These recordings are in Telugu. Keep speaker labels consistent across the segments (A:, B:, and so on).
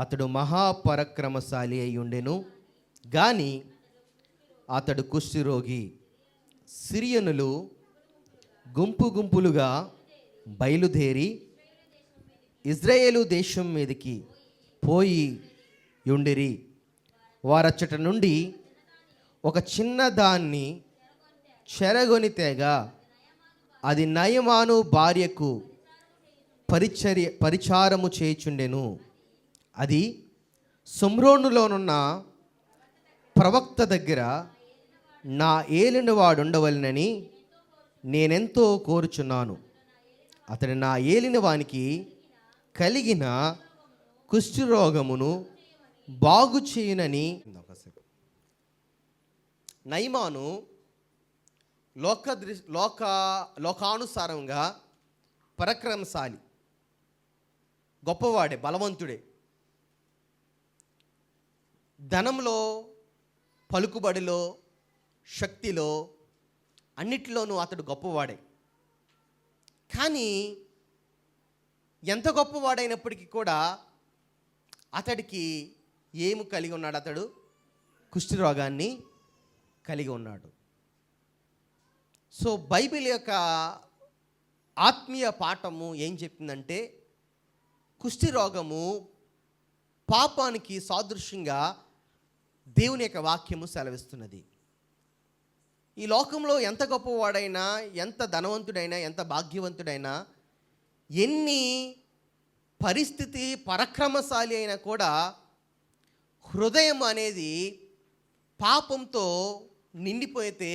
A: అతడు మహాపరాక్రమశాలి అయి ఉండెను గాని అతడు కుష్ఠరోగి. సిరియనులు గుంపు గుంపులుగా బయలుదేరి ఇజ్రాయేలు దేశం మీదకి పోయి యుండిరి. వారచ్చట నుండి ఒక చిన్న దాన్ని చెరగొని తేగా అది నయమాను భార్యకు పరిచారము చేయుచుండెను. అది షోమ్రోనులోనున్న ప్రవక్త దగ్గర నా ఏలినవాడు ఉండవలెనని నేనెంతో కోరుచున్నాను. అతడు నా ఏలినవానికి కలిగిన కుష్ఠరోగమును బాగు చేయునని. నయమాను లోకానుసారంగా పరాక్రమశాలి, గొప్పవాడే, బలవంతుడే. ధనంలో, పలుకుబడిలో, శక్తిలో అన్నిటిలోనూ అతడు గొప్పవాడే. కానీ ఎంత గొప్పవాడైనప్పటికీ కూడా అతడికి ఏమి కలిగి ఉన్నాడు? అతడు కుష్ఠరోగాన్ని కలిగి ఉన్నాడు. సో బైబిల్ యొక్క ఆత్మీయ పాఠము ఏం చెప్తుందంటే, కుష్ఠరోగము పాపానికి సాదృశ్యంగా దేవుని యొక్క వాక్యము సెలవిస్తున్నది. ఈ లోకంలో ఎంత గొప్పవాడైనా, ఎంత ధనవంతుడైనా, ఎంత భాగ్యవంతుడైనా, ఎన్ని పరిస్థితి పరాక్రమశాలి అయినా కూడా హృదయం అనేది పాపంతో నిండిపోతే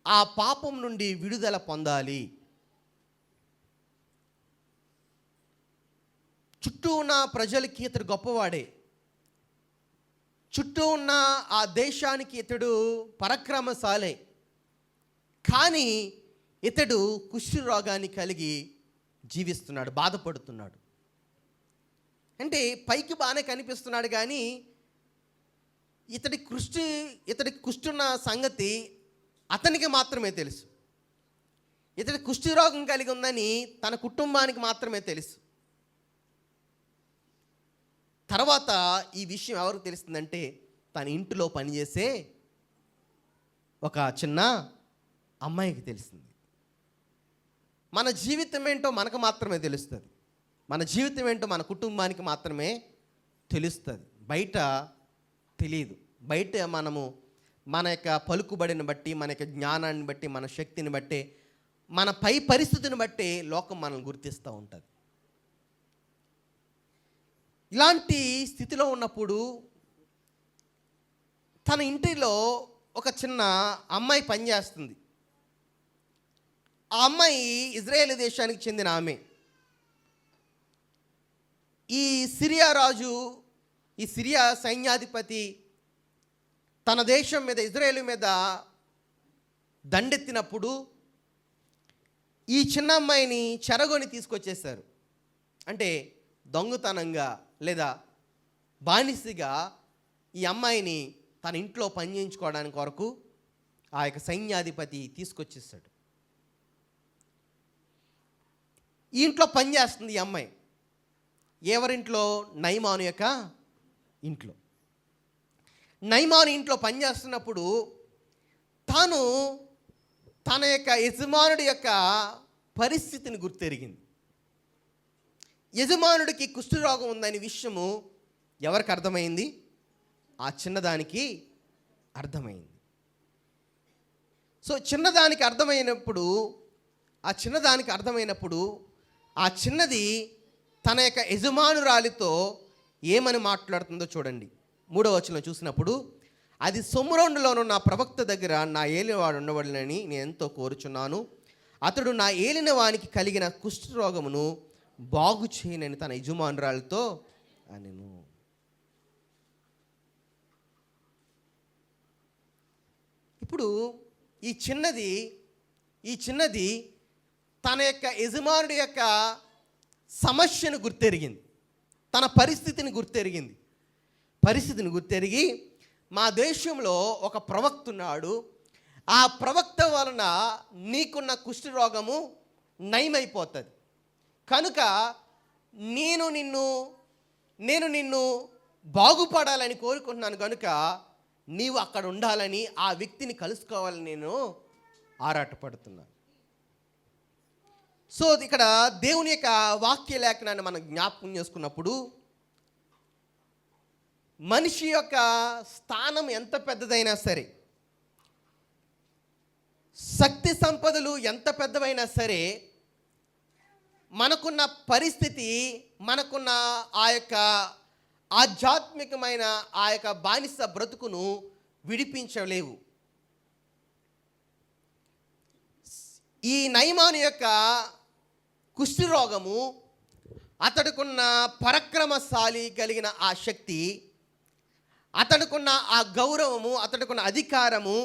A: ఆ పాపం నుండి విడుదల పొందాలి. చుట్టూ ఉన్న ప్రజలకి ఇతడు గొప్పవాడే, చుట్టూ ఉన్న ఆ దేశానికి ఇతడు పరాక్రమశాలే. కానీ ఇతడు కుష్ఠరోగాన్ని కలిగి జీవిస్తున్నాడు, బాధపడుతున్నాడు. అంటే పైకి బాగానే కనిపిస్తున్నాడు, కానీ ఇతడి కుష్ఠున్న సంగతి అతనికి మాత్రమే తెలుసు. ఇతడి కుష్ఠరోగం కలిగి ఉందని తన కుటుంబానికి మాత్రమే తెలుసు. తర్వాత ఈ విషయం ఎవరికి తెలుస్తుందంటే, తన ఇంటిలో పనిచేసే ఒక చిన్న అమ్మాయికి తెలిసింది. మన జీవితం ఏంటో మనకు మాత్రమే తెలుస్తుంది. మన జీవితం ఏంటో మన కుటుంబానికి మాత్రమే తెలుస్తుంది, బయట తెలియదు. బయట మనము మన యొక్క పలుకుబడిని బట్టి, మన యొక్క జ్ఞానాన్ని బట్టి, మన శక్తిని బట్టి, మన పై పరిస్థితిని బట్టి లోకం మనల్ని గుర్తిస్తూ ఉంటుంది. ఇలాంటి స్థితిలో ఉన్నప్పుడు తన ఇంటిలో ఒక చిన్న అమ్మాయి పనిచేస్తుంది. ఆ అమ్మాయి ఇజ్రాయేల్ దేశానికి చెందిన ఆమె. ఈ సిరియా రాజు, ఈ సిరియా సైన్యాధిపతి తన దేశం మీద, ఇజ్రాయేలు మీద దండెత్తినప్పుడు ఈ చిన్న అమ్మాయిని చెరగొని తీసుకొచ్చేశారు. అంటే దొంగతనంగా లేదా బానిసగా ఈ అమ్మాయిని తన ఇంట్లో పని చేయించుకోవడానికి కొరకు ఆ యొక్క సైన్యాధిపతి తీసుకొచ్చేసాడు. ఈ ఇంట్లో పని చేస్తుంది ఈ అమ్మాయి. ఎవరింట్లో? నయమాను యొక్క ఇంట్లో. నయమాను ఇంట్లో పనిచేస్తున్నప్పుడు తాను తన యొక్క యజమానుడి యొక్క పరిస్థితిని గుర్తెరిగింది. యజమానుడికి కుష్ఠరోగం ఉందనే విషయము ఎవరికి అర్థమైంది? ఆ చిన్నదానికి అర్థమైంది. సో చిన్నదానికి అర్థమైనప్పుడు ఆ చిన్నది తన యొక్క యజమానురాలితో ఏమని మాట్లాడుతుందో చూడండి. 3వ వచనం చూసినప్పుడు, అది షోమ్రోనులోనున్న ప్రవక్త దగ్గర నా ఏలినవాడు ఉండవలెనని నేను ఎంతో కోరుచున్నాను. అతడు నా ఏలినవానికి కలిగిన కుష్ఠరోగమును బాగు చేయనని తన యజమానురాలతో అనెను. ఇప్పుడు ఈ చిన్నది తన యొక్క యజమానుడి యొక్క సమస్యను గుర్తెరిగింది, తన పరిస్థితిని గుర్తెరిగి మా దేశంలో ఒక ప్రవక్త ఉన్నాడు, ఆ ప్రవక్త వలన నీకున్న కుష్ఠరోగము నయమైపోతుంది, కనుక నేను నిన్ను నేను నిన్ను బాగుపడాలని కోరుకుంటున్నాను కనుక నీవు అక్కడ ఉండాలని, ఆ వ్యక్తిని కలుసుకోవాలని నేను ఆరాటపడుతున్నాను. సో ఇక్కడ దేవుని యొక్క వాక్య లేఖనాన్ని మనం జ్ఞాపకం చేసుకున్నప్పుడు, మనిషి యొక్క స్థానం ఎంత పెద్దదైనా సరే, శక్తి సంపదలు ఎంత పెద్దవైనా సరే, మనకున్న పరిస్థితి, మనకున్న ఆ యొక్క ఆధ్యాత్మికమైన ఆ యొక్క బానిస బ్రతుకును విడిపించలేవు. ఈ నయమాను యొక్క కుష్ఠరోగము, అతడుకున్న పరాక్రమశాలి కలిగిన ఆ శక్తి, అతడుకున్న ఆ గౌరవము, అతడుకున్న అధికారము,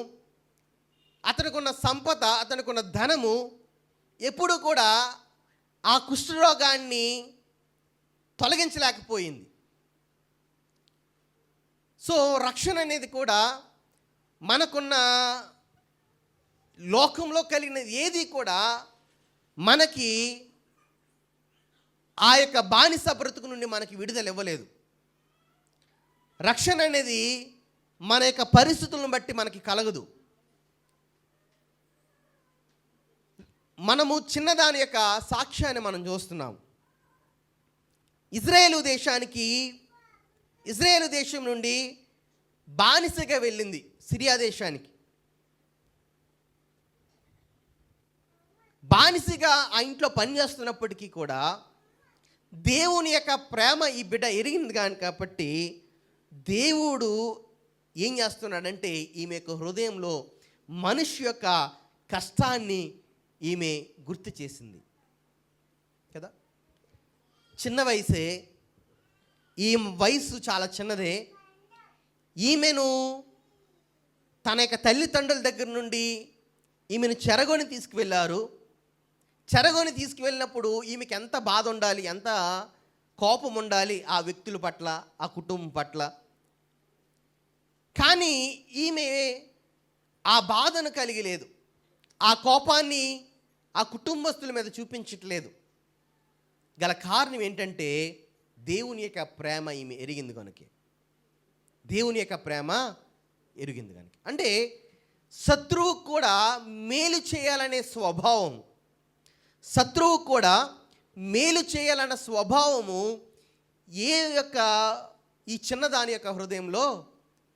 A: అతడుకున్న సంపద, అతడుకున్న ధనము ఎప్పుడు కూడా ఆ కుష్ఠరోగాన్ని తొలగించలేకపోయింది. సో రక్షణ అనేది కూడా మనకున్న లోకంలో కలిగిన ఏది కూడా మనకి ఆ యొక్క బానిస బ్రతుకు నుండి మనకి విడుదల ఇవ్వలేదు. రక్షణ అనేది మన యొక్క పరిస్థితులను బట్టి మనకి కలగదు. మనము చిన్నదాని యొక్క సాక్ష్యాన్ని మనం చూస్తున్నాం. ఇజ్రాయేలు దేశం నుండి బానిసగా వెళ్ళింది సిరియా దేశానికి. బానిసగా ఆ ఇంట్లో పనిచేస్తున్నప్పటికీ కూడా దేవుని యొక్క ప్రేమ ఈ బిడ్డ ఎరిగింది కానీ కాబట్టి దేవుడు ఏం చేస్తున్నాడంటే ఈమె యొక్క హృదయంలో మనిషి యొక్క కష్టాన్ని ఈమె గుర్తు చేసింది కదా. చిన్న వయసే, ఈ వయసు చాలా చిన్నదే. ఈమెను తన యొక్క తల్లిదండ్రుల దగ్గర నుండి ఈమెను చెరగొని తీసుకువెళ్ళారు. చెరగొని తీసుకువెళ్ళినప్పుడు ఈమెకి ఎంత బాధ ఉండాలి, ఎంత కోపం ఉండాలి ఆ వ్యక్తుల పట్ల, ఆ కుటుంబం పట్ల. కానీ ఈమె ఆ బాధను కలిగి లేదు, ఆ కోపాన్ని ఆ కుటుంబస్తుల మీద చూపించట్లేదు. గల కారణం ఏంటంటే దేవుని యొక్క ప్రేమ ఈమె ఎరిగింది కనుక. దేవుని యొక్క ప్రేమ ఎరిగింది కనుక. అంటే శత్రువు కూడా మేలు చేయాలనే స్వభావం, శత్రువు కూడా మేలు చేయాలన్న స్వభావము ఈ చిన్నదాని యొక్క హృదయంలో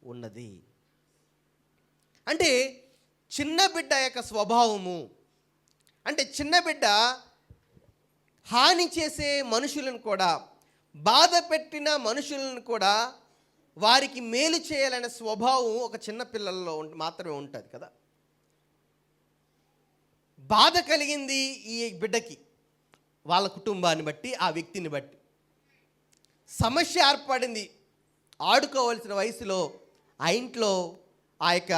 A: ఉన్నది. అంటే చిన్న బిడ్డ యొక్క స్వభావము అంటే, చిన్న బిడ్డ హాని చేసే మనుషులను కూడా, బాధ పెట్టిన మనుషులను కూడా వారికి మేలు చేయాలనే స్వభావం ఒక చిన్న పిల్లల్లో మాత్రమే ఉంటుంది కదా. బాధ కలిగింది ఈ బిడ్డకి, వాళ్ళ కుటుంబాన్ని బట్టి, ఆ వ్యక్తిని బట్టి సమస్య ఏర్పడింది. ఆడుకోవాల్సిన వయసులో ఆ ఇంట్లో ఆ యొక్క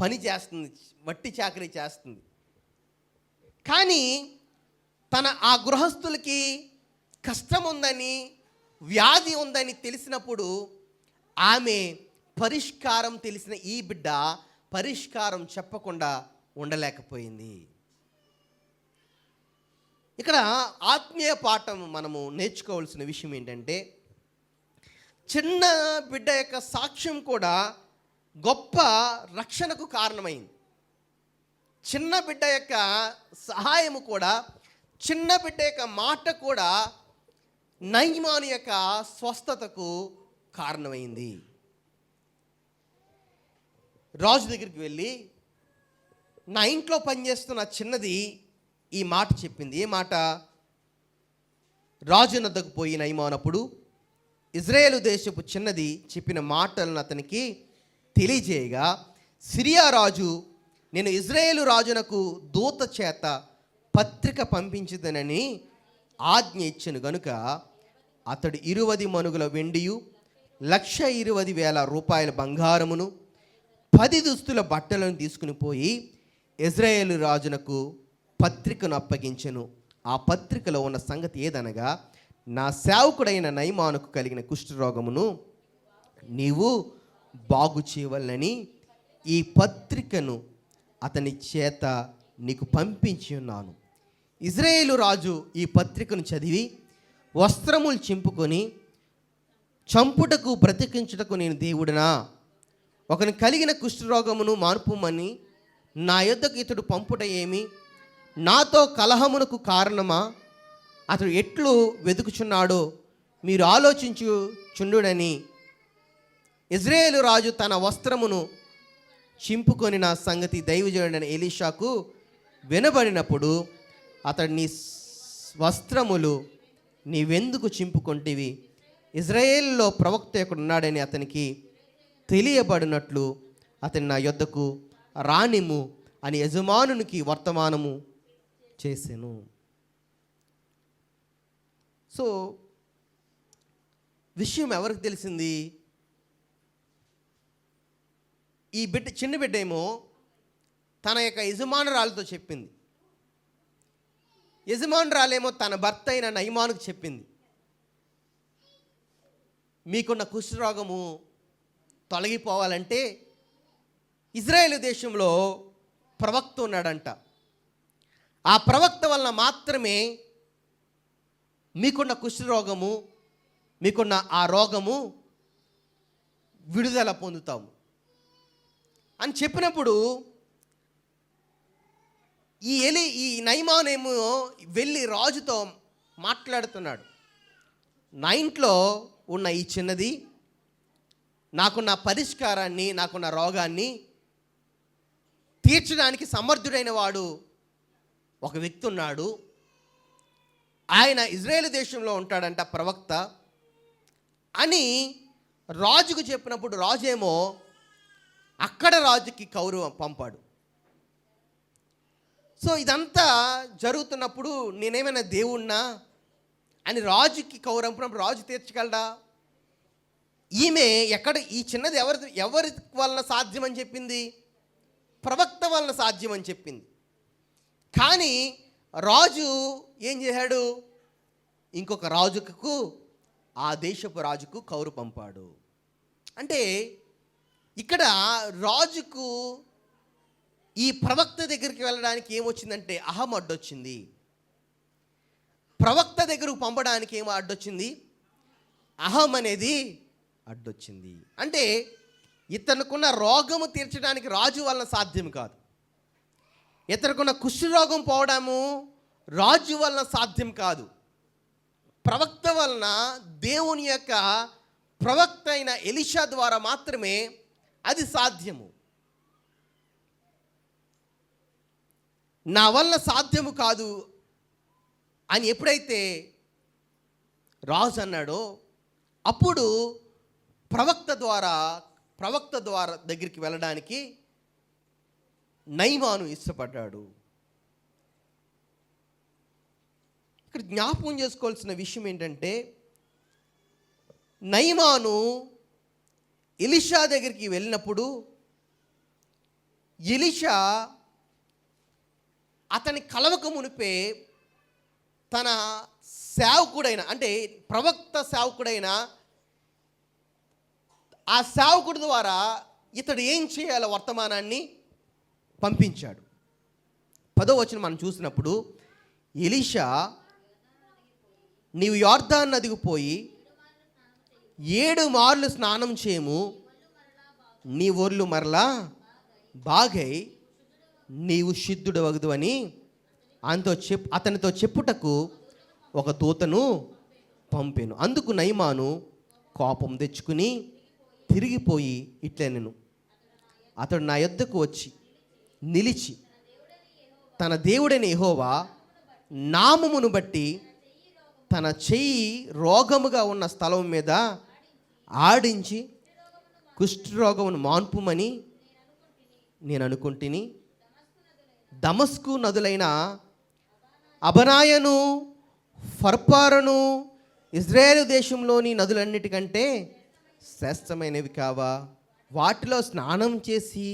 A: పని చేస్తుంది, మట్టి చాకరీ చేస్తుంది. కానీ ఆ గృహస్థులకి కష్టం ఉందని, వ్యాధి ఉందని తెలిసినప్పుడు ఆమె పరిష్కారం తెలిసిన ఈ బిడ్డ పరిష్కారం చెప్పకుండా ఉండలేకపోయింది. ఇక్కడ ఆత్మీయ పాఠం మనము నేర్చుకోవాల్సిన విషయం ఏంటంటే, చిన్న బిడ్డ యొక్క సాక్ష్యం కూడా గొప్ప రక్షణకు కారణమైంది. చిన్న బిడ్డ యొక్క సహాయము కూడా, చిన్న బిడ్డ యొక్క మాట కూడా నయమాను యొక్క స్వస్థతకు కారణమైంది. రాజు దగ్గరికి వెళ్ళి, నా ఇంట్లో పనిచేస్తున్న చిన్నది ఈ మాట చెప్పింది. ఏ మాట? రాజు వద్దకు పోయి నయమానప్పుడు ఇజ్రాయేలు దేశపు చిన్నది చెప్పిన మాటలను అతనికి తెలియజేయగా, సిరియా రాజు, నేను ఇజ్రాయేలు రాజునకు దూత చేత పత్రిక పంపించుదనని ఆజ్ఞ ఇచ్చెను గనుక అతడు 20 మణుగుల వెండియు 1,20,000 రూపాయల బంగారమును 10 దుస్తుల బట్టలను తీసుకుని పోయి ఇజ్రాయేలు రాజునకు పత్రికను అప్పగించెను. ఆ పత్రికలో ఉన్న సంగతి ఏదనగా, నా సేవకుడైన నయమానుకు కలిగిన కుష్ఠరోగమును నీవు బాగు చేయవలనని ఈ పత్రికను అతని చేత నీకు పంపించి ఉన్నాను. ఇజ్రాయేలు రాజు ఈ పత్రికను చదివి వస్త్రములు చింపుకొని చంపుటకు బ్రతికించుటకు నేను దేవుడినా? ఒకని కలిగిన కుష్ఠరోగమును మార్పుమని నా యొద్దకు ఇతడు పంపుట ఏమి? నాతో కలహమునకు కారణమా? అతడు ఎట్లు వెతుకుచున్నాడో మీరు ఆలోచించుచుండుడని ఇజ్రాయేలు రాజు తన వస్త్రమును చింపుకొని నా సంగతి దైవజనుడైన ఎలీషాకు వినబడినప్పుడు అతడు, నీ వస్త్రములు నీవెందుకు చింపుకొంటివి? ఇజ్రాయేలులో ప్రవక్త ఎక్కడున్నాడని అతనికి తెలియబడినట్లు అతని నా యొద్దకు రానిము అని యజమానునికి వర్తమానము చేసెను. సో విషయం ఎవరికి తెలిసింది? ఈ బిడ్డ, చిన్న బిడ్డ ఏమో తన యొక్క యజమానురాలతో చెప్పింది. యజమానురాలేమో తన భర్త అయిన నయమానుకు చెప్పింది, మీకున్న కుష్ఠరోగము తొలగిపోవాలంటే ఇజ్రాయేలు దేశంలో ప్రవక్త ఉన్నాడంట. ఆ ప్రవక్త వలన మాత్రమే మీకున్న కుష్ఠరోగము, మీకున్న ఆ రోగము విడుదల పొందుతాము అని చెప్పినప్పుడు ఈ నయమానేమో వెళ్ళి రాజుతో మాట్లాడుతున్నాడు. నా ఇంట్లో ఉన్న ఈ చిన్నది, నాకున్న పరిష్కారాన్ని, నాకున్న రోగాన్ని తీర్చడానికి సమర్థుడైన వాడు ఒక వ్యక్తి ఉన్నాడు. ఆయన ఇజ్రాయేలు దేశంలో ఉంటాడంట, ప్రవక్త అని రాజుకు చెప్పినప్పుడు రాజేమో అక్కడ రాజుకి కౌరు పంపాడు. సో ఇదంతా జరుగుతున్నప్పుడు నేనేమైనా దేవుణ్ణా అని రాజుకి కౌరంపినప్పుడు రాజు తీర్చగలడా? ఈమె ఈ చిన్నది ఎవరి వలన సాధ్యమని చెప్పింది? ప్రవక్త వలన సాధ్యమని చెప్పింది. కానీ రాజు ఏం చేశాడు? ఇంకొక రాజుకు, ఆ దేశపు రాజుకు కౌరు పంపాడు. అంటే ఇక్కడ రాజుకు ఈ ప్రవక్త దగ్గరికి వెళ్ళడానికి ఏమొచ్చిందంటే అహం అడ్డొచ్చింది. ప్రవక్త దగ్గరకు పంపడానికి ఏమో అడ్డొచ్చింది, అహం అనేది అడ్డొచ్చింది. అంటే ఇతనుకున్న రోగము తీర్చడానికి రాజు వలన సాధ్యం కాదు. ఇతనుకున్న కుష్ఠరోగం పోవడము రాజు వలన సాధ్యం కాదు. ప్రవక్త వలన, దేవుని యొక్క ప్రవక్త అయిన ఎలీషా ద్వారా మాత్రమే అది సాధ్యము. నా వలన సాధ్యము కాదు అని ఎప్పుడైతే రాజు అన్నాడో అప్పుడు ప్రవక్త ద్వారా దగ్గరికి వెళ్ళడానికి నయమాను ఇష్టపడ్డాడు. ఇక్కడ జ్ఞాపకం చేసుకోవాల్సిన విషయం ఏంటంటే, నయమాను ఎలీషా దగ్గరికి వెళ్ళినప్పుడు ఎలీషా అతని కలవక మునిపే తన సేవకుడైన, అంటే ప్రవక్త సేవకుడైన ఆ సేవకుడి ద్వారా ఇతడు ఏం చేయాలో వర్తమానాన్ని పంపించాడు. 10వ వచనం మనం చూసినప్పుడు, ఎలీషా, నీవు యొర్దాను నదికి పోయి 7 మార్లు స్నానం చేయము, నీ ఒళ్ళు మరలా బాగై నీవు శుద్ధుడు వగదు అని అతనితో చెప్పుటకు ఒక దూతను పంపెను. అందుకు నయమాను కోపం తెచ్చుకుని తిరిగిపోయి ఇట్లనెను, అతడు నా యొద్దకు వచ్చి నిలిచి తన దేవుడైన యెహోవా నామమును బట్టి తన చెయ్యి రోగముగా ఉన్న స్థలం మీద ఆడించి కుష్ఠరోగమును మాన్పుమని నేను అనుకుంటుని, దమస్కు నదులైన అబనాయను, ఫర్పారును ఇజ్రాయేలు దేశంలోని నదులన్నిటికంటే శ్రేష్టమైనవి కావా? వాటిలో స్నానం చేసి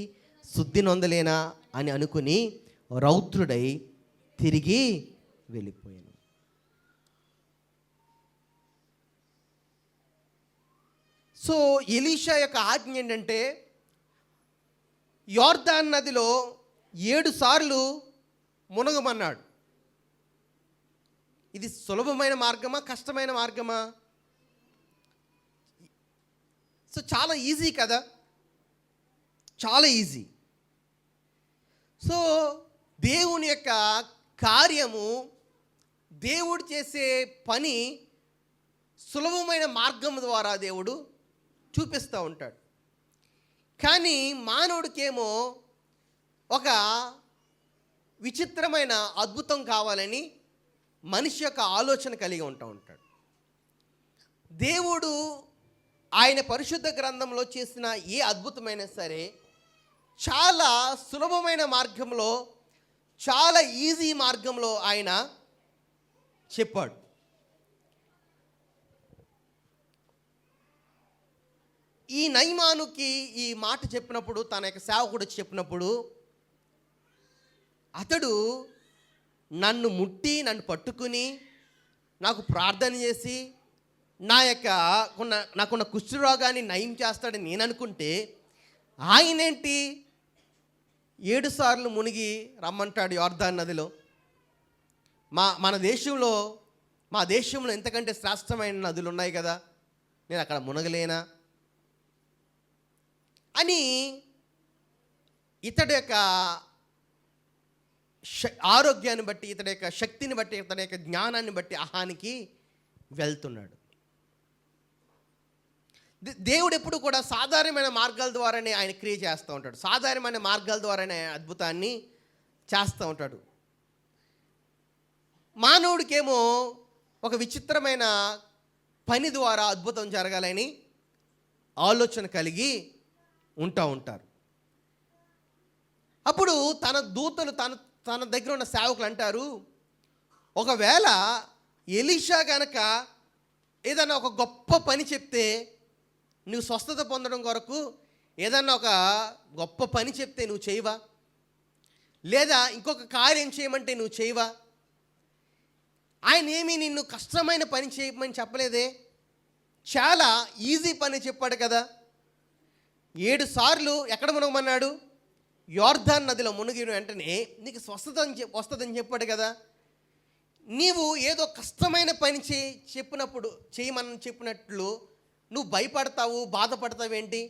A: శుద్ధి నొందలేనా అని అనుకుని రౌద్రుడై తిరిగి వెళ్ళిపోయాను. సో ఎలీషా యొక్క ఆజ్ఞ ఏంటంటే, యొర్దాను నదిలో 7 సార్లు మునగమన్నాడు. ఇది సులభమైన మార్గమా, కష్టమైన మార్గమా? సో చాలా ఈజీ కదా, చాలా ఈజీ. సో దేవుని యొక్క కార్యము, దేవుడు చేసే పని సులభమైన మార్గం ద్వారా దేవుడు చూపిస్తూ ఉంటాడు. కానీ మానవుడికేమో ఒక విచిత్రమైన అద్భుతం కావాలని మనిషి యొక్క ఆలోచన కలిగి ఉంటాడు. దేవుడు ఆయన పరిశుద్ధ గ్రంథంలో చేసిన ఏ అద్భుతమైనా సరే చాలా సులభమైన మార్గంలో, చాలా ఈజీ మార్గంలో ఆయన చెప్పాడు. ఈ నయమానుకి ఈ మాట చెప్పినప్పుడు, తన యొక్క సేవకుడు చెప్పినప్పుడు, అతడు నన్ను ముట్టి, నన్ను పట్టుకుని, నాకు ప్రార్థన చేసి నాకున్న కుష్ఠరోగాన్ని నయం చేస్తాడని నేను అనుకుంటే, ఆయనేంటి 7 సార్లు మునిగి రమ్మంటాడు యోర్దాను నదిలో. మా దేశంలో ఎంతకంటే శ్రేష్టమైన నదులు ఉన్నాయి కదా, నేను అక్కడ మునగలేనా అని ఇతడి యొక్క ఆరోగ్యాన్ని బట్టి, ఇతడి యొక్క శక్తిని బట్టి, ఇతడి యొక్క జ్ఞానాన్ని బట్టి అహానికి వెళ్తున్నాడు. దేవుడు ఎప్పుడు కూడా సాధారణమైన మార్గాల ద్వారానే ఆయన క్రియ చేస్తూ ఉంటాడు. సాధారణమైన మార్గాల ద్వారానే అద్భుతాన్ని చేస్తూ ఉంటాడు. మానవుడికేమో ఒక విచిత్రమైన పని ద్వారా అద్భుతం జరగాలని ఆలోచన కలిగి ఉంటారు. అప్పుడు తన దూతలు తన దగ్గర ఉన్న సేవకులు అంటారు, ఒకవేళ ఎలీషా గనక ఏదైనా ఒక గొప్ప పని చెప్తే, నువ్వు స్వస్థత పొందడం కొరకు ఏదన్నా ఒక గొప్ప పని చెప్తే నువ్వు చేయవా? లేదా ఇంకొక కార్యం చేయమంటే నువ్వు చేయవా? ఆయన ఏమీ నిన్ను కష్టమైన పని చేయమని చెప్పలేదే, చాలా ఈజీ పని చెప్పాడు కదా. 7 సార్లు ఎక్కడ మునగమన్నాడు? యోర్దాను నదిలో మునిగిన వెంటనే నీకు స్వస్థత వస్తుందని చెప్పాడు కదా. నీవు ఏదో కష్టమైన పని చేయమని చెప్పినట్లు నువ్వు భయపడతావు, బాధపడతావేంటి?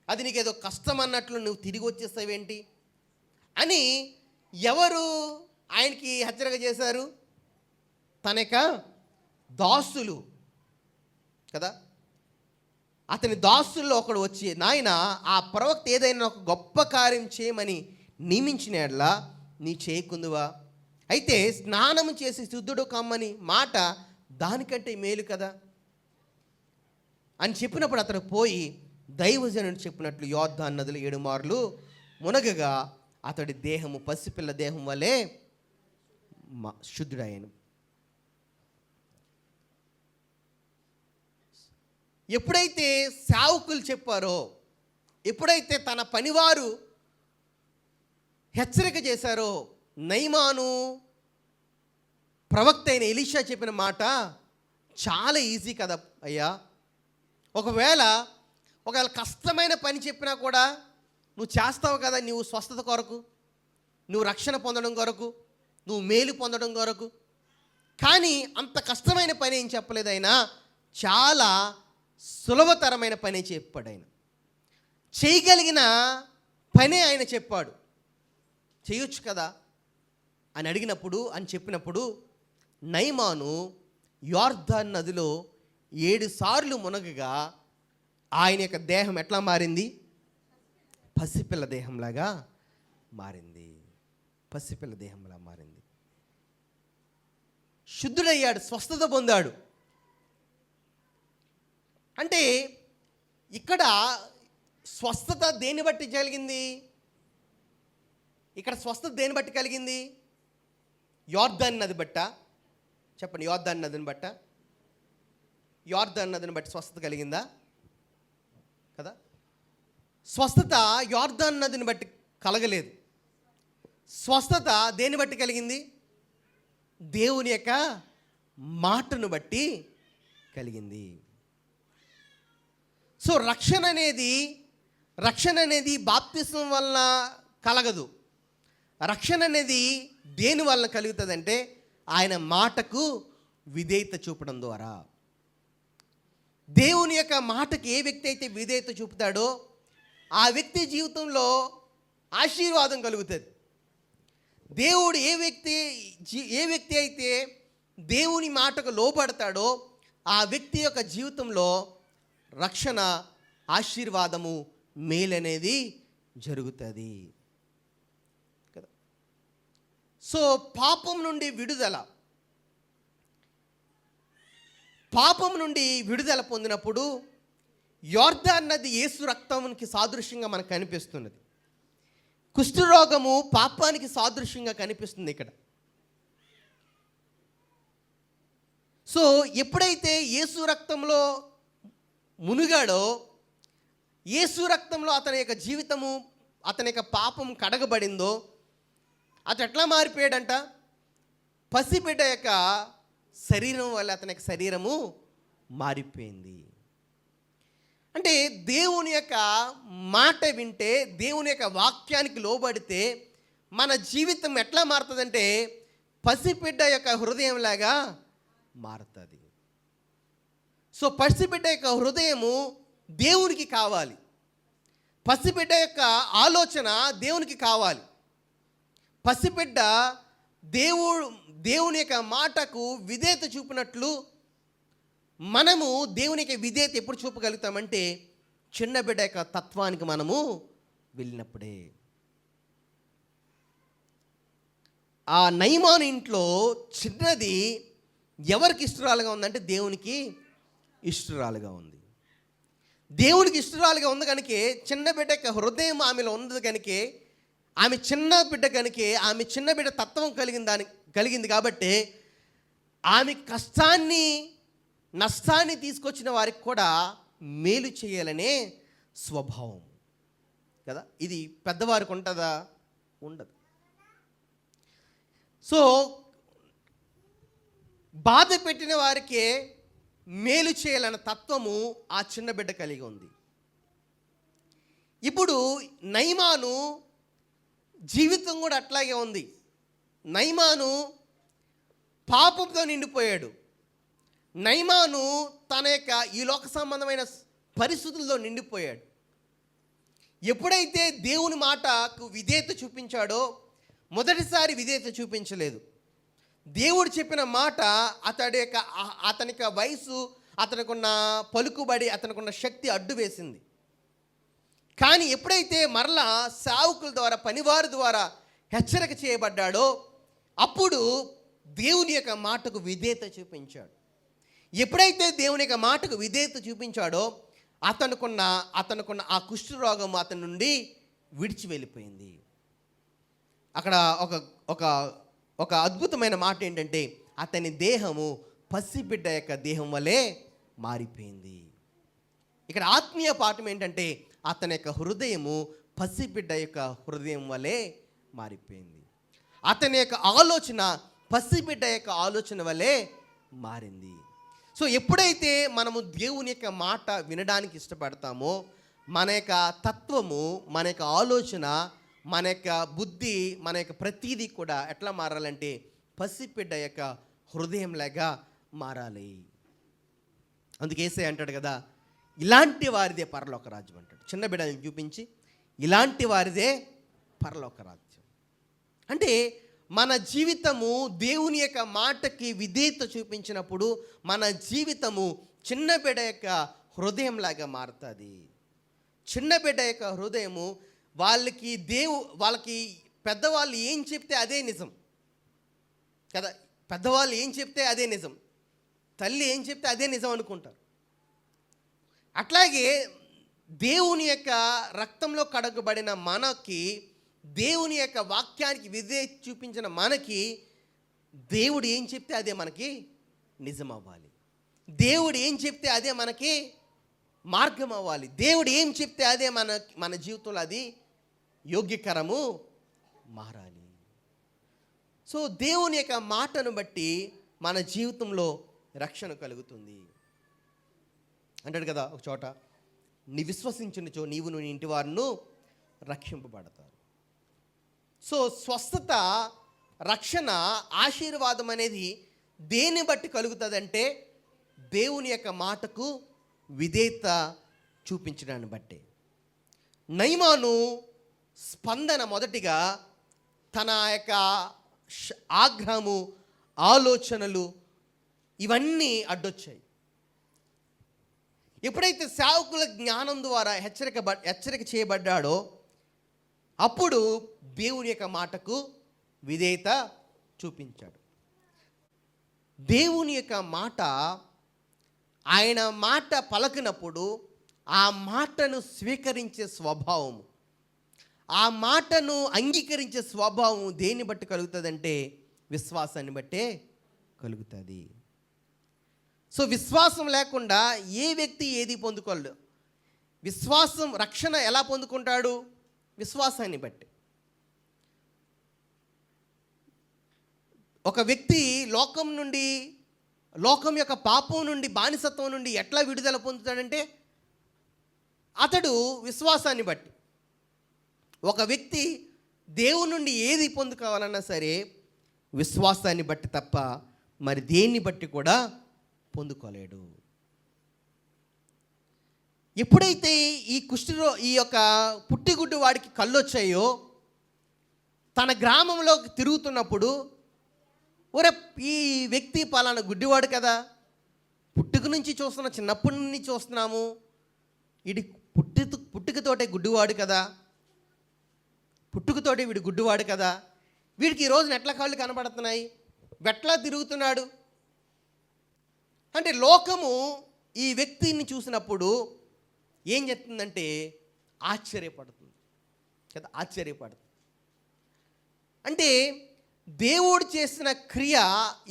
A: అది నీకేదో కష్టం అన్నట్లు నువ్వు తిరిగి వచ్చేస్తావేంటి అని ఎవరు ఆయనకి హెచ్చరిక చేశారు? తన యొక్క దాసులు కదా. అతని దాసుల్లో ఒకడు వచ్చి, నాయన ఆ ప్రవక్త ఏదైనా ఒక గొప్ప కార్యం చేయమని నియమించిన యెడల నీ చేయకుందువా? అయితే స్నానం చేసి శుద్ధుడు కమ్మని మాట దానికంటే మేలు కదా అని చెప్పినప్పుడు అతను పోయి దైవజనుడు చెప్పినట్లు యోర్దాను నదిలో 7 మార్లు మునగగా అతడి దేహము పసిపిల్ల దేహం వలె శుద్ధుడయ్యాను. ఎప్పుడైతే సేవకులు చెప్పారో, ఎప్పుడైతే తన పనివారు హెచ్చరిక చేశారో, నయమాను ప్రవక్త అయిన ఎలీషా చెప్పిన మాట చాలా ఈజీ కదా అయ్యా, ఒకవేళ కష్టమైన పని చెప్పినా కూడా నువ్వు చేస్తావు కదా, నువ్వు స్వస్థత కొరకు, నువ్వు రక్షణ పొందడం కొరకు, నువ్వు మేలు పొందడం కొరకు. కానీ అంత కష్టమైన పని ఏం చెప్పలేదు ఆయన, చాలా సులభతరమైన పని చెప్పాడు. ఆయన చేయగలిగిన పనే ఆయన చెప్పాడు. చేయొచ్చు కదా అని చెప్పినప్పుడు నయమాను యోర్దాను నదిలో 7 సార్లు మునగగా ఆయన యొక్క దేహం ఎట్లా మారింది? పసిపిల్ల దేహంలాగా మారింది. పసిపిల్ల దేహంలా మారింది. శుద్ధుడయ్యాడు, స్వస్థత పొందాడు. అంటే ఇక్కడ స్వస్థత దేన్ని బట్టి కలిగింది? ఇక్కడ స్వస్థత దేన్ని బట్టి కలిగింది? యోర్దాను నది బట్ట? చెప్పండి, యోర్దాను నదిని బట్ట? యోర్దాను నదిని బట్టి స్వస్థత కలిగిందా? కదా. స్వస్థత యోర్దాను నదిని బట్టి కలగలేదు. స్వస్థత దేన్ని బట్టి కలిగింది? దేవుని యొక్క మాటను బట్టి కలిగింది. సో రక్షణ అనేది బాప్తిస్మం వలన కలగదు. రక్షణ అనేది దేని వలన కలుగుతుందంటే ఆయన మాటకు విధేయత చూపడం ద్వారా. దేవుని యొక్క మాటకి ఏ వ్యక్తి అయితే విధేయత చూపుతాడో ఆ వ్యక్తి జీవితంలో ఆశీర్వాదం కలుగుతుంది. దేవుడు ఏ వ్యక్తి అయితే దేవుని మాటకు లోబడతాడో ఆ వ్యక్తి యొక్క జీవితంలో రక్షణ, ఆశీర్వాదము, మేలనేది జరుగుతుంది కదా. సో పాపం నుండి విడుదల పొందినప్పుడు యోర్దాను నది యేసు రక్తానికి సాదృశ్యంగా మనకు కనిపిస్తున్నది. కుష్ఠరోగము పాపానికి సాదృశ్యంగా కనిపిస్తుంది ఇక్కడ. సో ఎప్పుడైతే యేసు రక్తంలో మునిగాడో, యేసు రక్తంలో అతని యొక్క జీవితము, అతని యొక్క పాపం కడగబడిందో, అతను ఎట్లా మారిపోయాడంట? పసిబిడ్డ యొక్క శరీరం వల్ల అతని యొక్క శరీరము మారిపోయింది. అంటే దేవుని యొక్క మాట వింటే, దేవుని యొక్క వాక్యానికి లోబడితే మన జీవితం ఎట్లా మారుతుందంటే పసిబిడ్డ యొక్క హృదయంలాగా మారుతుంది. సో పసిబిడ్డ యొక్క హృదయము దేవునికి కావాలి, పసిబిడ్డ యొక్క ఆలోచన దేవునికి కావాలి. పసిబిడ్డ దేవుని యొక్క మాటకు విధేయత చూపినట్లు మనము దేవునికి విధేయత ఎప్పుడు చూపగలుగుతామంటే చిన్న బిడ్డ యొక్క తత్వానికి మనము వెళ్ళినప్పుడే. ఆ నయమాను ఇంట్లో చిన్నది ఎవరికి ఇష్టరాలుగా ఉందంటే దేవునికి ఇష్టరాలుగా ఉంది. దేవునికి ఇష్టరాలుగా ఉంది కనుక చిన్న బిడ్డ యొక్క హృదయం ఆమెలో ఉంది కనుక, ఆమె చిన్న బిడ్డ కనుక, ఆమె చిన్న బిడ్డ తత్వం కలిగింది కాబట్టి ఆమె కష్టాన్ని, నష్టాన్ని తీసుకొచ్చిన వారికి కూడా మేలు చేయాలనే స్వభావం కదా. ఇది పెద్దవారికి ఉంటుందా? ఉండదు. సో బాధ పెట్టిన వారికే మేలు చేయాలన్న తత్వము ఆ చిన్న బిడ్డ కలిగి ఉంది. ఇప్పుడు నయమాను జీవితం కూడా అట్లాగే ఉంది. నయమాను పాపంతో నిండిపోయాడు. నయమాను తన యొక్క ఈ లోక సంబంధమైన పరిస్థితుల్లో నిండిపోయాడు. ఎప్పుడైతే దేవుని మాటకు విధేయత చూపించాడో, మొదటిసారి విధేయత చూపించలేదు. దేవుడు చెప్పిన మాట అతనికి వయసు, అతనికున్న పలుకుబడి, అతనికున్న శక్తి అడ్డు వేసింది. కానీ ఎప్పుడైతే మరలా సేవకుల ద్వారా, పనివారి ద్వారా హెచ్చరిక చేయబడ్డాడో అప్పుడు దేవుని యొక్క మాటకు విధేయత చూపించాడు. ఎప్పుడైతే దేవుని యొక్క మాటకు విధేయత చూపించాడో అతనుకున్న ఆ కుష్ఠరోగం అతని నుండి విడిచి వెళ్ళిపోయింది. అక్కడ ఒక అద్భుతమైన మాట ఏంటంటే అతని దేహము పసిబిడ్డ యొక్క దేహం వలె మారిపోయింది. ఇక్కడ ఆత్మీయ పాఠం ఏంటంటే అతని యొక్క హృదయము పసిబిడ్డ యొక్క హృదయం వలె మారిపోయింది. అతని యొక్క ఆలోచన పసిబిడ్డ యొక్క ఆలోచన వలె మారింది. సో ఎప్పుడైతే మనము దేవుని యొక్క మాట వినడానికి ఇష్టపడతామో మన యొక్క తత్వము, మన యొక్క ఆలోచన, మన యొక్క బుద్ధి, మన యొక్క ప్రతీది కూడా ఎట్లా మారాలంటే పసిబిడ్డ యొక్క హృదయంలాగా మారాలి. అందుకే యేసయ్య అంటాడు కదా, ఇలాంటి వారిదే పరలోక రాజ్యం అంటాడు. చిన్న బిడ్డని చూపించి ఇలాంటి వారిదే పరలోక రాజ్యం. అంటే మన జీవితము దేవుని యొక్క మాటకి విధేయత చూపించినప్పుడు మన జీవితము చిన్న బిడ్డ యొక్క హృదయంలాగా మారుతుంది. చిన్న బిడ్డ యొక్క హృదయము వాళ్ళకి పెద్దవాళ్ళు ఏం చెప్తే అదే నిజం కదా. పెద్దవాళ్ళు ఏం చెప్తే అదే నిజం, తల్లి ఏం చెప్తే అదే నిజం అనుకుంటారు. అట్లాగే దేవుని యొక్క రక్తంలో కడగబడిన మనకి, దేవుని యొక్క వాక్యానికి విధేయత చూపించిన మనకి దేవుడు ఏం చెప్తే అదే మనకి నిజం అవ్వాలి. దేవుడు ఏం చెప్తే అదే మనకి మార్గం అవ్వాలి. దేవుడు ఏం చెప్తే అదే మన జీవితంలో అది యోగ్యకరము మారాలి. సో దేవుని యొక్క మాటను బట్టి మన జీవితంలో రక్షణ కలుగుతుంది. అంటాడు కదా ఒక చోట, నీ విశ్వసించినచో నీవు నీ ఇంటి వారును రక్షింపబడతారు. సో స్వస్థత, రక్షణ, ఆశీర్వాదం అనేది దేన్ని బట్టి కలుగుతుందంటే దేవుని యొక్క మాటకు విధేయత చూపించడాన్ని బట్టే. నయమాను స్పందన మొదటిగా తన యొక్క ఆగ్రహము, ఆలోచనలు ఇవన్నీ అడ్డొచ్చాయి. ఎప్పుడైతే సేవకుల జ్ఞానం ద్వారా హెచ్చరిక చేయబడ్డాడో అప్పుడు దేవుని యొక్క మాటకు విధేయత చూపించాడు. దేవుని యొక్క మాట, ఆయన మాట పలకినప్పుడు ఆ మాటను స్వీకరించే స్వభావము, ఆ మాటను అంగీకరించే స్వభావం దేన్ని బట్టి కలుగుతుందంటే విశ్వాసాన్ని బట్టే కలుగుతుంది. సో విశ్వాసం లేకుండా ఏ వ్యక్తి ఏది పొందుకోలేడు. విశ్వాసం, రక్షణ ఎలా పొందుకుంటాడు? విశ్వాసాన్ని బట్టి. ఒక వ్యక్తి లోకం యొక్క పాపం నుండి, బానిసత్వం నుండి ఎట్లా విడుదల పొందుతాడంటే అతడు విశ్వాసాన్ని బట్టి. ఒక వ్యక్తి దేవుని నుండి ఏది పొందుకోవాలన్నా సరే విశ్వాసాన్ని బట్టి తప్ప మరి దేన్ని బట్టి కూడా పొందుకోలేడు. ఎప్పుడైతే ఈ యొక్క పుట్టిగుడ్డు వాడికి కళ్ళు వచ్చాయో, తన గ్రామంలో తిరుగుతున్నప్పుడు, ఒరే ఈ వ్యక్తి పలానా గుడ్డివాడు కదా, పుట్టుక నుంచి చూస్తున్నా, చిన్నప్పటి నుంచి చూస్తున్నాము, వీడి పుట్టుకతోటే గుడ్డివాడు కదా, పుట్టుకతోటే వీడు గుడ్డివాడు కదా, వీడికి ఈ రోజున ఎట్లా కళ్ళు కనబడుతున్నాయి, ఎట్లా తిరుగుతున్నాడు అంటే లోకము ఈ వ్యక్తిని చూసినప్పుడు ఏం చెప్తుందంటే ఆశ్చర్యపడుతుంది కదా, ఆశ్చర్యపడుతుంది. అంటే దేవుడు చేసిన క్రియ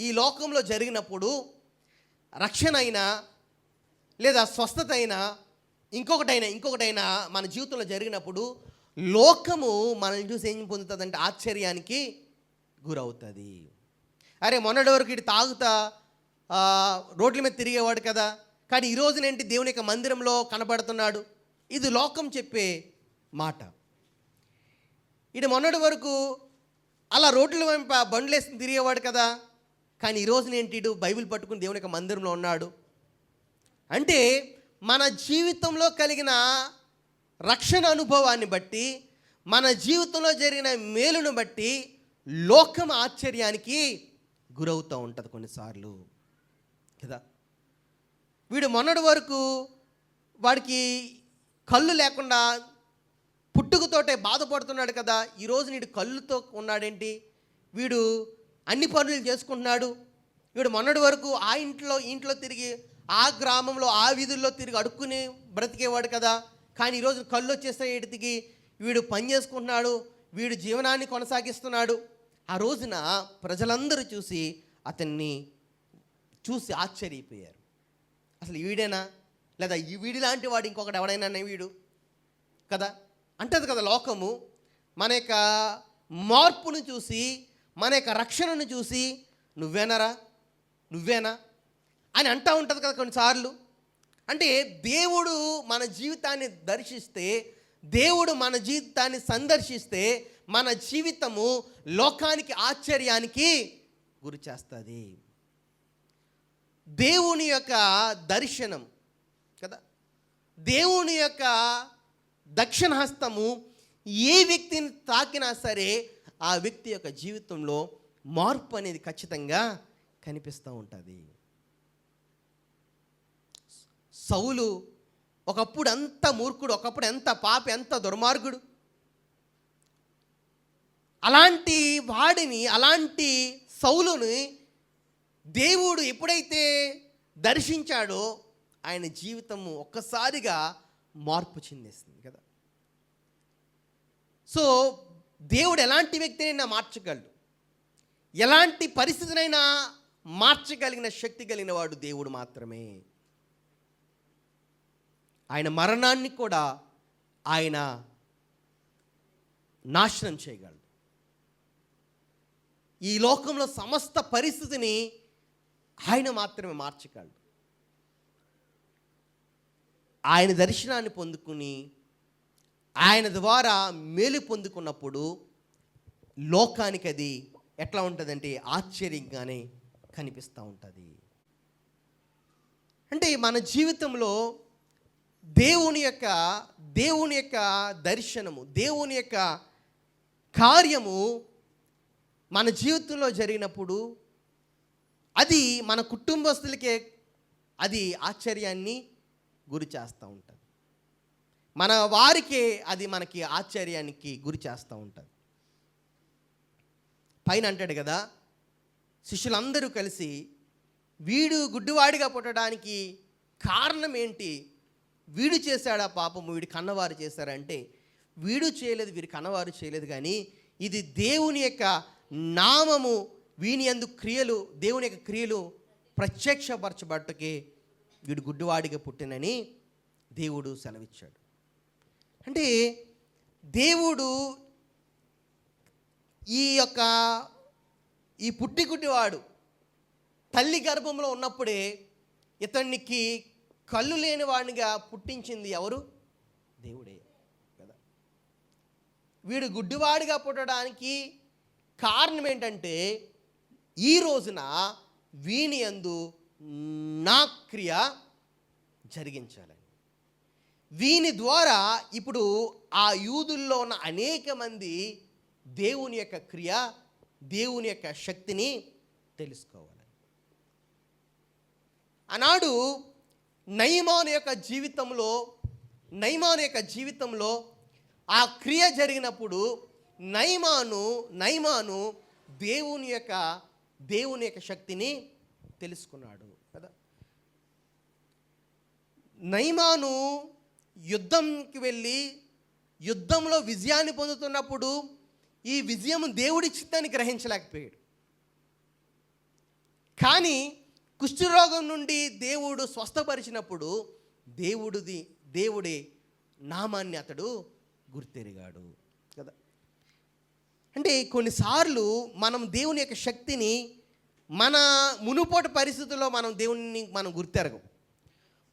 A: ఈ లోకంలో జరిగినప్పుడు, రక్షణ అయినా లేదా స్వస్థత అయినా ఇంకొకటైనా మన జీవితంలో జరిగినప్పుడు లోకము మనల్ని చూసి ఏం పొందుతుందంటే ఆశ్చర్యానికి గురవుతుంది. అరే మొన్నటి వరకు ఇటు తాగుతా రోడ్ల మీద తిరిగేవాడు కదా, కానీ ఈ రోజునేంటి దేవుని యొక్క మందిరంలో కనబడుతున్నాడు. ఇది లోకం చెప్పే మాట. ఇటు మొన్నటి వరకు అలా రోడ్ల వెంప బండ్లేసి తిరిగేవాడు కదా, కానీ ఈ రోజునేంటి ఇటు బైబిల్ పట్టుకుని దేవుని యొక్క మందిరంలో ఉన్నాడు. అంటే మన జీవితంలో కలిగిన రక్షణ అనుభవాన్ని బట్టి, మన జీవితంలో జరిగిన మేలును బట్టి లోకం ఆశ్చర్యానికి గురవుతూ ఉంటుంది కొన్నిసార్లు కదా. వీడు మొన్నటి వరకు వాడికి కళ్ళు లేకుండా పుట్టుకతోటే బాధపడుతున్నాడు కదా, ఈరోజు వీడు కళ్ళుతో ఉన్నాడేంటి, వీడు అన్ని పనులు చేసుకుంటున్నాడు. వీడు మొన్నటి వరకు ఆ ఇంట్లో తిరిగి, ఆ గ్రామంలో ఆ వీధుల్లో తిరిగి అడుక్కుని బ్రతికేవాడు కదా, కానీ ఈరోజు కళ్ళు వచ్చేసేటికి వీడు పని చేసుకుంటున్నాడు, వీడు జీవనాన్ని కొనసాగిస్తున్నాడు. ఆ రోజున ప్రజలందరూ అతన్ని చూసి ఆశ్చర్యపోయారు. అసలు వీడేనా, లేదా వీడి లాంటి వాడు ఇంకొకటి ఎవడైనా వీడు కదా అంటది కదా లోకము. మన యొక్క మార్పును చూసి, మన యొక్క రక్షణను చూసి నువ్వేనా అని అంటూ ఉంటుంది కదా కొన్నిసార్లు. అంటే దేవుడు మన జీవితాన్ని దర్శిస్తే, దేవుడు మన జీవితాన్ని సందర్శిస్తే మన జీవితము లోకానికి ఆశ్చర్యానికి గురి చేస్తుంది. దేవుని యొక్క దర్శనం కదా, దేవుని యొక్క దక్షిణ హస్తము ఏ వ్యక్తిని తాకినా సరే ఆ వ్యక్తి యొక్క జీవితంలో మార్పు అనేది ఖచ్చితంగా కనిపిస్తూ ఉంటుంది. సౌలు ఒకప్పుడు ఎంత మూర్ఖుడు, ఒకప్పుడు ఎంత పాపి, ఎంత దుర్మార్గుడు. అలాంటి వాడిని, అలాంటి సౌలుని దేవుడు ఎప్పుడైతే దర్శించాడో ఆయన జీవితము ఒక్కసారిగా మార్పు చెందేస్తుంది కదా. సో దేవుడు ఎలాంటి వ్యక్తినైనా మార్చగలడు, ఎలాంటి పరిస్థితినైనా మార్చగలిగిన శక్తి కలిగిన వాడు దేవుడు మాత్రమే. ఆయన మరణాన్ని కూడా ఆయన నాశనం చేయగలడు. ఈ లోకంలో సమస్త పరిస్థితిని ఆయన మాత్రమే మార్చగలడు. ఆయన దర్శనాన్ని పొందుకుని ఆయన ద్వారా మేలు పొందుకున్నప్పుడు లోకానికి అది ఎట్లా ఉంటుందంటే ఆశ్చర్యంగానే కనిపిస్తూ ఉంటుంది. అంటే మన జీవితంలో దేవుని యొక్క దర్శనము, దేవుని యొక్క కార్యము మన జీవితంలో జరిగినప్పుడు అది మన కుటుంబస్తులకే అది ఆశ్చర్యాన్ని గురి చేస్తూ ఉంటుంది. మన వారికే అది మనకి ఆశ్చర్యానికి గురి చేస్తూ ఉంటుంది. పైన అంటాడు కదా, శిష్యులందరూ కలిసి వీడు గుడ్డివాడిగా పుట్టడానికి కారణం ఏంటి, వీడు చేశాడా పాపము, వీడి కన్నవారు చేశారంటే వీడు చేయలేదు, వీరి కన్నవారు చేయలేదు, కానీ ఇది దేవుని యొక్క నామము, వీని యందు క్రియలు, దేవుని యొక్క క్రియలు ప్రత్యక్షపరచబట్టకే వీడు గుడ్డివాడిగా పుట్టినని దేవుడు సెలవిచ్చాడు. అంటే దేవుడు ఈ పుట్టి గుడ్డివాడు తల్లి గర్భంలో ఉన్నప్పుడే ఇతనికి కళ్ళు లేని వాడినిగా పుట్టించింది ఎవరు? దేవుడే కదా. వీడు గుడ్డివాడిగా పుట్టడానికి కారణం ఏంటంటే ఈ రోజున వీని యందు నా క్రియ జరిగించాలని. వీని ద్వారా ఇప్పుడు ఆ యూదుల్లో ఉన్న అనేక మంది దేవుని యొక్క క్రియ, దేవుని యొక్క శక్తిని తెలుసుకోవాలి. ఆనాడు నయమాను యొక్క జీవితంలో ఆ క్రియ జరిగినప్పుడు నయమాను దేవుని యొక్క శక్తిని తెలుసుకున్నాడు కదా. నయమాను యుద్ధంకి వెళ్ళి యుద్ధంలో విజయాన్ని పొందుతున్నప్పుడు ఈ విజయం దేవుడిచ్చిద్దని గ్రహించలేకపోయాడు. కానీ కుష్ఠరోగం నుండి దేవుడు స్వస్థపరిచినప్పుడు దేవుడి నామాన్ని అతడు గుర్తెరిగాడు కదా. అంటే కొన్నిసార్లు మనం దేవుని యొక్క శక్తిని మన మునుపటి పరిస్థితుల్లో మనం గుర్తెరగం.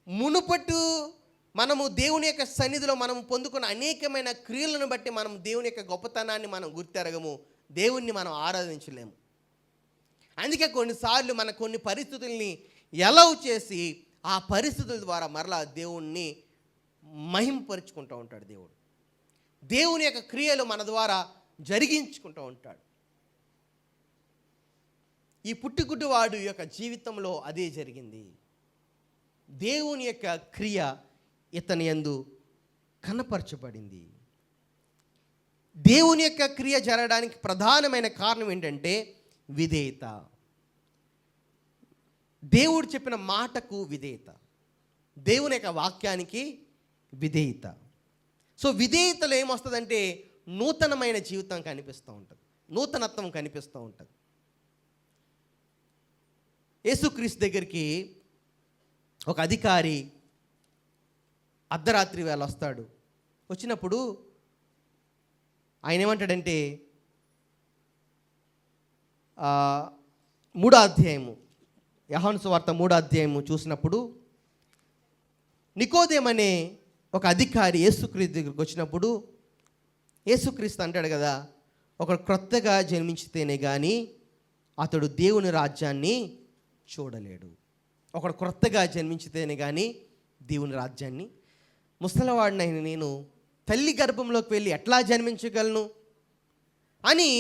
A: మునుపటు మనము దేవుని యొక్క సన్నిధిలో మనం పొందుకున్న అనేకమైన క్రియలను బట్టి మనం దేవుని యొక్క గొప్పతనాన్ని మనం గుర్తెరగము, దేవుణ్ణి మనం ఆరాధించలేము. అందుకే కొన్నిసార్లు మన కొన్ని పరిస్థితుల్ని ఎలవ్ చేసి ఆ పరిస్థితుల ద్వారా మరలా దేవుణ్ణి మహింపరుచుకుంటూ ఉంటాడు. దేవుని యొక్క క్రియలు మన ద్వారా జరిగించుకుంటూ ఉంటాడు. ఈ పుట్టుగుడ్డివాడు యొక్క జీవితంలో అదే జరిగింది. దేవుని యొక్క క్రియ ఇతని యందు కనపరచబడింది. దేవుని యొక్క క్రియ జరగడానికి ప్రధానమైన కారణం ఏంటంటే విధేయత. దేవుడు చెప్పిన మాటకు విధేయత, దేవుని యొక్క వాక్యానికి విధేయత. సో విధేయతలో ఏమొస్తుందంటే నూతనమైన జీవితం కనిపిస్తూ ఉంటుంది, నూతనత్వం కనిపిస్తూ ఉంటుంది. యేసుక్రీస్తు దగ్గరికి ఒక అధికారి అర్ధరాత్రి వేళ వస్తాడు. వచ్చినప్పుడు ఆయన ఏమంటాడంటే 3వ అధ్యాయము, యోహాను సువార్త 3వ అధ్యాయము చూసినప్పుడు నికోదేము అనే ఒక అధికారి యేసుక్రీస్తు దగ్గరికి వచ్చినప్పుడు యేసుక్రీస్తు అంటాడు కదా, ఒకడు క్రొత్తగా జన్మించితేనే కానీ అతడు దేవుని రాజ్యాన్ని చూడలేడు. ఒకడు క్రొత్తగా జన్మించితేనే కానీ దేవుని రాజ్యాన్ని. ముసలివాడినైన నేను తల్లి గర్భంలోకి వెళ్ళి ఎట్లా జన్మించగలను అని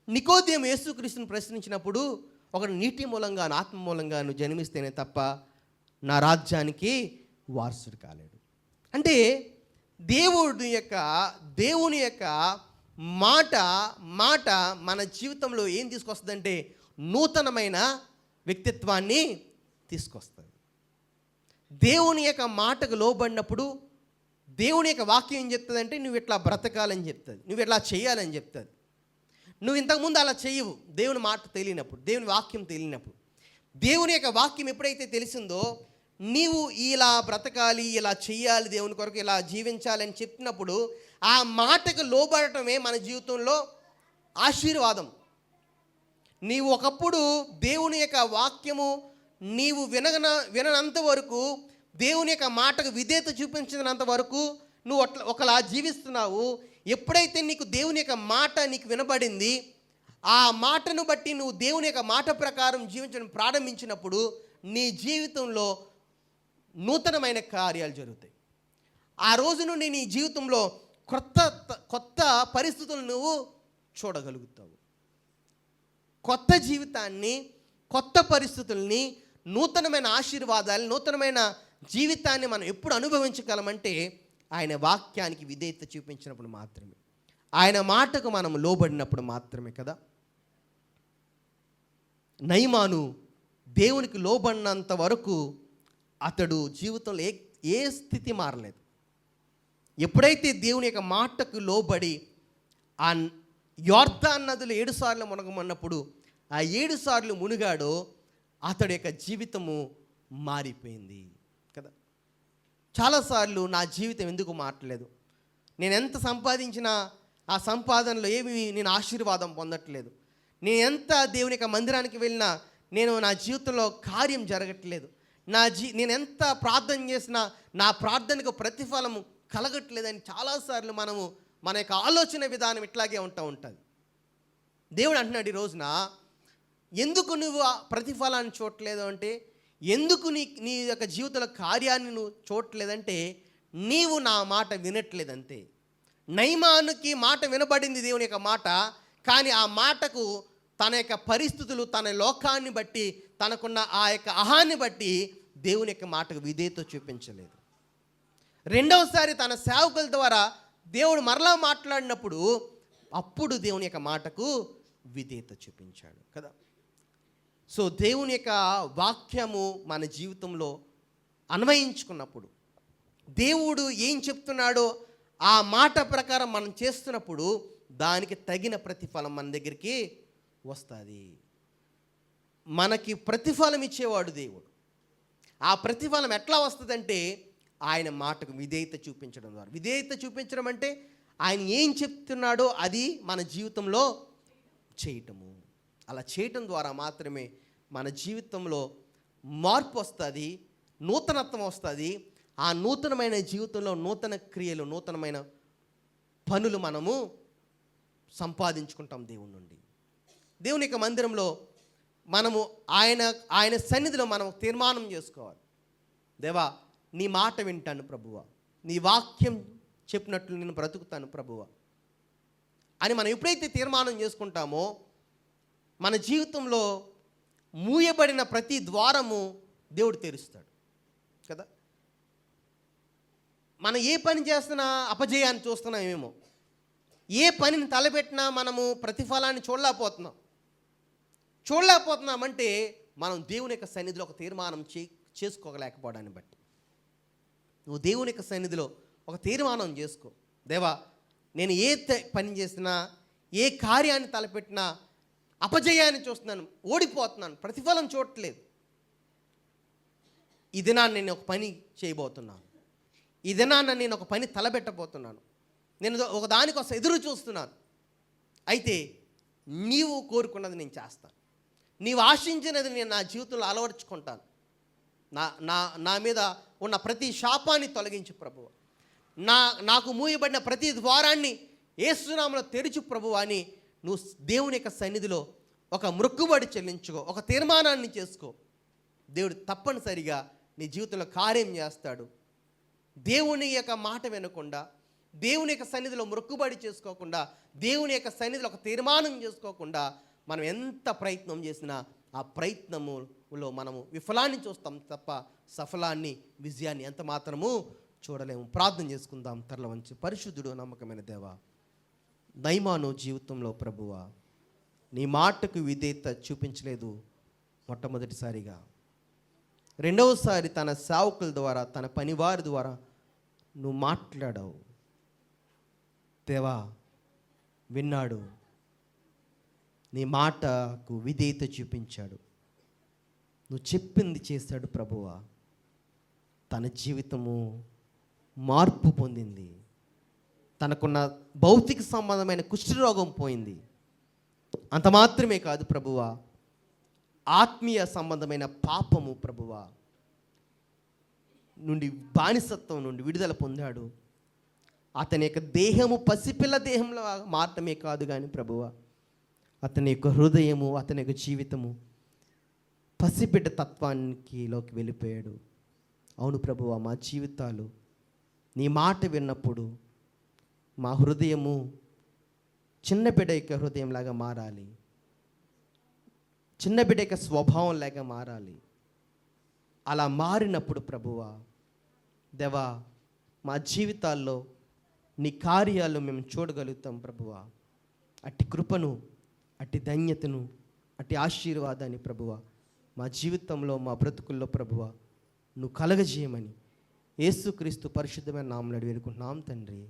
A: నికోదేము యేసుక్రీస్తుని ప్రశ్నించినప్పుడు, ఒకడు నీటి మూలంగా ఆత్మ మూలంగా నువ్వు జన్మిస్తేనే తప్ప నా రాజ్యానికి వారసుడు కాలేడు. అంటే దేవుని యొక్క మాట మన జీవితంలో ఏం తీసుకొస్తుందంటే నూతనమైన వ్యక్తిత్వాన్ని తీసుకొస్తుంది. దేవుని యొక్క మాటకు లోబడినప్పుడు దేవుని యొక్క వాక్యం ఏం చెప్తుందంటే నువ్వు ఇట్లా బ్రతకాలని చెప్తుంది, నువ్వు ఇట్లా చేయాలని చెప్తుంది. నువ్వు ఇంతకుముందు అలా చేయవు దేవుని మాట తెలియనప్పుడు, దేవుని వాక్యం తెలియనప్పుడు. దేవుని యొక్క వాక్యం ఎప్పుడైతే తెలిసిందో నీవు ఇలా బ్రతకాలి, ఇలా చెయ్యాలి, దేవుని కొరకు ఇలా జీవించాలని చెప్పినప్పుడు ఆ మాటకు లోబడటమే మన జీవితంలో ఆశీర్వాదం. నీవు ఒకప్పుడు దేవుని యొక్క వాక్యము నీవు విననంత వరకు, దేవుని యొక్క మాటకు విధేయత చూపించినంత వరకు నువ్వు ఒకలా జీవిస్తున్నావు. ఎప్పుడైతే నీకు దేవుని యొక్క మాట నీకు వినబడింది, ఆ మాటను బట్టి నువ్వు దేవుని యొక్క మాట ప్రకారం జీవించడం ప్రారంభించినప్పుడు నీ జీవితంలో నూతనమైన కార్యాలు జరుగుతాయి. ఆ రోజు నుండి నీ జీవితంలో కొత్త కొత్త పరిస్థితులు నువ్వు చూడగలుగుతావు. కొత్త జీవితాన్ని, కొత్త పరిస్థితుల్ని, నూతనమైన ఆశీర్వాదాలు, నూతనమైన జీవితాన్ని మనం ఎప్పుడు అనుభవించగలమంటే ఆయన వాక్యానికి విధేయత చూపించినప్పుడు మాత్రమే, ఆయన మాటకు మనం లోబడినప్పుడు మాత్రమే కదా. నయమాను దేవునికి లోబడినంత వరకు అతడు జీవితంలో ఏ స్థితి మారలేదు. ఎప్పుడైతే దేవుని యొక్క మాటకు లోబడి ఆ యొర్దాను నదిలో 7 సార్లు మునగమన్నప్పుడు ఆ 7 సార్లు మునిగాడో అతడి యొక్క జీవితము మారిపోయింది కదా. చాలాసార్లు నా జీవితం ఎందుకు మారట్లేదు, నేను ఎంత సంపాదించినా ఆ సంపాదనలో నేను ఆశీర్వాదం పొందట్లేదు, నేను ఎంత దేవుని యొక్క మందిరానికి వెళ్ళినా నా జీవితంలో కార్యం జరగట్లేదు, నేను ఎంత ప్రార్థన చేసినా నా ప్రార్థనకు ప్రతిఫలము కలగట్లేదని చాలాసార్లు మన యొక్క ఆలోచన విధానం ఇట్లాగే ఉంటుంది. దేవుడు అంటున్నాడు ఈ రోజున, ఎందుకు నువ్వు ఆ ప్రతిఫలాన్ని చూడట్లేదు అంటే, ఎందుకు నీ యొక్క జీవితంలో కార్యాన్ని నువ్వు చూడట్లేదంటే, నీవు నా మాట వినట్లేదంతే. నయమానుకి మాట వినబడింది దేవుని యొక్క మాట, కానీ ఆ మాటకు తన యొక్క పరిస్థితులు, తన లోకాన్ని బట్టి, తనకున్న ఆ యొక్క అహాన్ని బట్టి దేవుని యొక్క మాటకు విధేయత చూపించలేదు. రెండవసారి తన సేవకుల ద్వారా దేవుడు మరలా మాట్లాడినప్పుడు అప్పుడు దేవుని యొక్క మాటకు విధేయత చూపించాడు కదా. సో దేవుని యొక్క వాక్యము మన జీవితంలో అన్వయించుకున్నప్పుడు, దేవుడు ఏం చెప్తున్నాడో ఆ మాట ప్రకారం మనం చేస్తున్నప్పుడు దానికి తగిన ప్రతిఫలం మన దగ్గరికి వస్తుంది. మనకి ప్రతిఫలం ఇచ్చేవాడు దేవుడు. ఆ ప్రతిఫలం ఎట్లా వస్తుందంటే ఆయన మాటకు విధేయత చూపించడం ద్వారా. విధేయత చూపించడం అంటే ఆయన ఏం చెప్తున్నాడో అది మన జీవితంలో చేయటము. అలా చేయటం ద్వారా మాత్రమే మన జీవితంలో మార్పు వస్తుంది, నూతనత్వం వస్తుంది. ఆ నూతనమైన జీవితంలో నూతన క్రియలు, నూతనమైన పనులు మనము సంపాదించుకుంటాం దేవుని నుండి. దేవుని యొక్క మందిరంలో మనము ఆయన సన్నిధిలో మనం తీర్మానం చేసుకోవాలి. దేవా, నీ మాట వింటాను ప్రభువా, నీ వాక్యం చెప్పినట్లు నేను బ్రతుకుతాను ప్రభువా అని మనం ఎప్పుడైతే తీర్మానం చేసుకుంటామో మన జీవితంలో మూయబడిన ప్రతి ద్వారము దేవుడు తెరుస్తాడు కదా. మనం ఏ పని చేస్తున్నా అపజయాన్ని చూస్తున్నామేమో, ఏ పనిని తలపెట్టినా మనము ప్రతిఫలాన్ని చూడలేకపోతున్నామంటే మనం దేవుని యొక్క సన్నిధిలో ఒక తీర్మానం చేసుకోలేకపోవడాన్ని బట్టి. నువ్వు దేవుని యొక్క సన్నిధిలో ఒక తీర్మానం చేసుకో. దేవా, నేను ఏ పని చేసినా, ఏ కార్యాన్ని తలపెట్టినా అపజయాన్ని చూస్తున్నాను, ఓడిపోతున్నాను, ప్రతిఫలం చూడట్లేదు. ఈ దినాన్ని నేను ఒక పని చేయబోతున్నాను, ఈ దినాన్ని నేను ఒక పని తలపెట్టబోతున్నాను, నేను ఒక దానికోసం ఎదురు చూస్తున్నాను. అయితే నీవు కోరుకున్నది నేను చేస్తాను, నీవు ఆశించినది నేను నా జీవితంలో అలవర్చుకుంటాను. నా మీద ఉన్న ప్రతి శాపాన్ని తొలగించు ప్రభువా, నాకు మూయబడిన ప్రతి ద్వారాన్ని యేసు నామములో తెరుచు ప్రభువా అని నువ్వు దేవుని యొక్క సన్నిధిలో ఒక మొక్కుబడి చెల్లించుకో, ఒక తీర్మానాన్ని చేసుకో. దేవుడు తప్పనిసరిగా నీ జీవితంలో కార్యం చేస్తాడు. దేవుని యొక్క మాట వినకుండా, దేవుని యొక్క సన్నిధిలో మొక్కుబడి చేసుకోకుండా, దేవుని యొక్క సన్నిధిలో ఒక తీర్మానం చేసుకోకుండా మనం ఎంత ప్రయత్నం చేసినా ఆ ప్రయత్నములో మనము విఫలాన్ని చూస్తాం తప్ప సఫలాన్ని, విజయాన్ని ఎంత మాత్రము చూడలేము. ప్రార్థన చేసుకుందాం తరల వంచి. పరిశుద్ధుడు, నమ్మకమైన దేవా, నయమాను జీవితంలో ప్రభువా నీ మాటకు విధేయత చూపించలేదు మొట్టమొదటిసారిగా. రెండవసారి తన సేవకుల ద్వారా, తన పనివారి ద్వారా నువ్వు మాట్లాడావు దేవా, విన్నాడు, నీ మాటకు విధేయత చూపించాడు, నువ్వు చెప్పింది చేశాడు ప్రభువా. తన జీవితము మార్పు పొందింది, తనకున్న భౌతిక సంబంధమైన కుష్ఠరోగం పోయింది. అంత మాత్రమే కాదు ప్రభువా, ఆత్మీయ సంబంధమైన పాపము ప్రభువా నుండి, బానిసత్వం నుండి విడుదల పొందాడు. అతని యొక్క దేహము పసిపిల్ల దేహంలో మాత్రమే కాదు కానీ ప్రభువా, అతని యొక్క హృదయము, అతని యొక్క జీవితము పసిబిడ్డ తత్వానికి లోకి వెళ్ళిపోయాడు. అవును ప్రభువా, మా జీవితాలు నీ మాట విన్నప్పుడు మా హృదయము చిన్న బిడ్డ యొక్క హృదయంలాగా మారాలి, చిన్న బిడ్డ యొక్క స్వభావంలాగా మారాలి. అలా మారినప్పుడు ప్రభువా, దేవా, మా జీవితాల్లో నీ కార్యాలు మేము చూడగలుగుతాం ప్రభువా. అట్టి కృపను, అట్టి ధన్యతను, అట్టి ఆశీర్వాదాన్ని ప్రభువా మా జీవితంలో, మా బ్రతుకుల్లో ప్రభువా నువ్వు కలగజేయమని యేసుక్రీస్తు పరిశుద్ధమైన నామమున వేడుకుంటున్నాం తండ్రి.